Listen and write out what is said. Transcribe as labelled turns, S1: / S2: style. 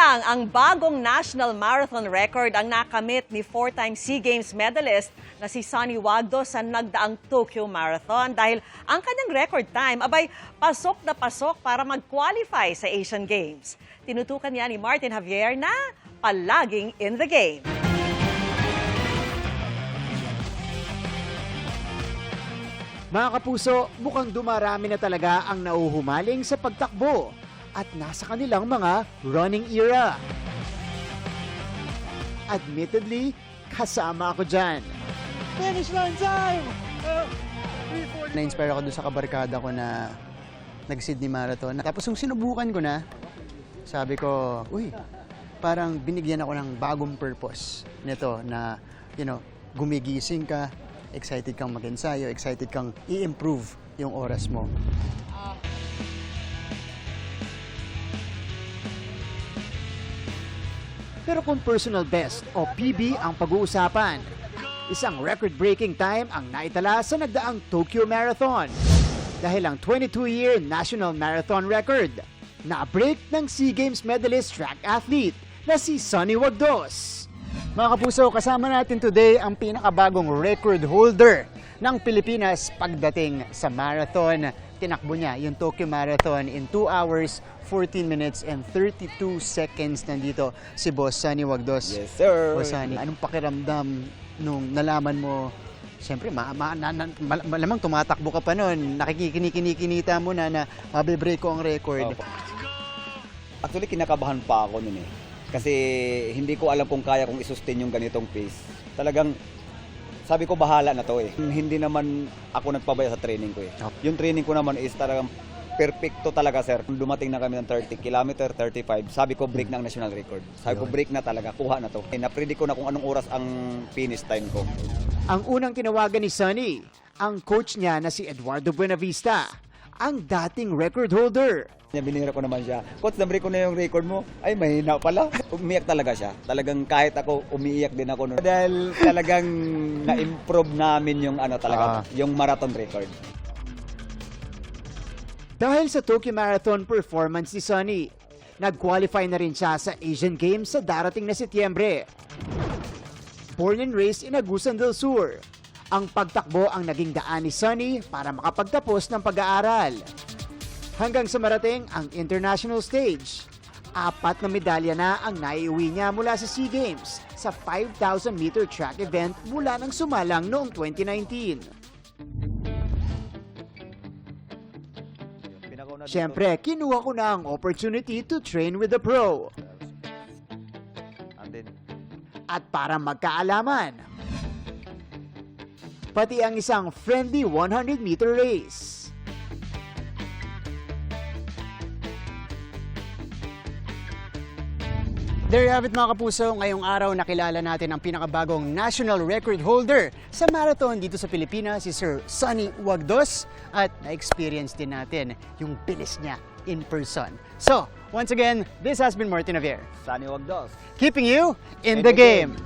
S1: lang, ang bagong national marathon record ang nakamit ni four-time SEA Games medalist na si Sonny Wagdo sa nagdaang Tokyo Marathon dahil ang kanyang record time abay pasok na pasok para mag-qualify sa Asian Games. Tinutukan niya ni Martin Javier na palaging in the game.
S2: Mga kapuso, mukhang dumarami na talaga ang nauhumaling sa pagtakbo at nasa kanilang mga running era. Admittedly, kasama ako dyan. Finish line time!
S3: Na-inspire ako doon sa kabarkada ko na nag-Sydney Marathon. Tapos yung sinubukan ko na, sabi ko, uy, parang binigyan ako ng bagong purpose nito na, gumigising ka, excited kang mag-ensayo, excited kang i-improve yung oras mo.
S2: Pero kung personal best o PB ang pag-uusapan, isang record-breaking time ang naitala sa nagdaang Tokyo Marathon. Dahil ang 22-year national marathon record na-break ng SEA Games medalist track athlete na si Sonny Wagdos.
S3: Mga kapuso, kasama natin today ang pinakabagong record holder ng Pilipinas pagdating sa marathon. Tinakbo niya yung Tokyo Marathon in 2 hours, 14 minutes and 32 seconds. Nandito si Boss Sonny Wagdos.
S4: Yes, sir.
S3: Boss Sonny, anong pakiramdam nung nalaman mo? Siyempre, malamang tumatakbo ka pa noon. Nakikinikinita mo na mabibreak ko ang record.
S4: Opo. Actually, kinakabahan pa ako nun eh. Kasi hindi ko alam kung kaya kong isustain yung ganitong pace. Talagang sabi ko bahala na to eh. Hindi naman ako nagpabaya sa training ko eh. Yung training ko naman is talagang perfecto talaga, sir. Dumating na kami ng 30 km, 35. Sabi ko break ng national record. Sabi ko break na talaga, kuha na to. Na-predict ko na kung anong oras ang finish time ko.
S2: Ang unang tinawagan ni Sonny, ang coach niya na si Eduardo Buenavista, ang dating record holder.
S4: Binira ko naman siya. Coach, na-break ko na yung record mo. Ay, mahina pala. Umiyak talaga siya. Talagang kahit ako, umiiyak din ako. Dahil talagang na-improve namin yung yung marathon record.
S2: Dahil sa Tokyo Marathon performance ni Sonny, nag-qualify na rin siya sa Asian Games sa darating na Setyembre. Born and raised in Agusan del Sur, ang pagtakbo ang naging daan ni Sonny para makapagtapos ng pag-aaral. Hanggang sa marating ang international stage. 4 na medalya na ang naiuwi niya mula sa SEA Games sa 5,000 meter track event mula nang sumalang noong 2019. Siyempre, kinuha ko na ang opportunity to train with the pro. At para magkaalaman, pati ang isang friendly 100 meter race.
S3: There you have it mga kapuso, ngayong araw nakilala natin ang pinakabagong national record holder sa marathon dito sa Pilipinas, si Sir Sonny Wagdos, at na-experience din natin yung bilis niya in person. So, once again, this has been Martin Javier.
S4: Sonny Wagdos.
S3: Keeping you in the game.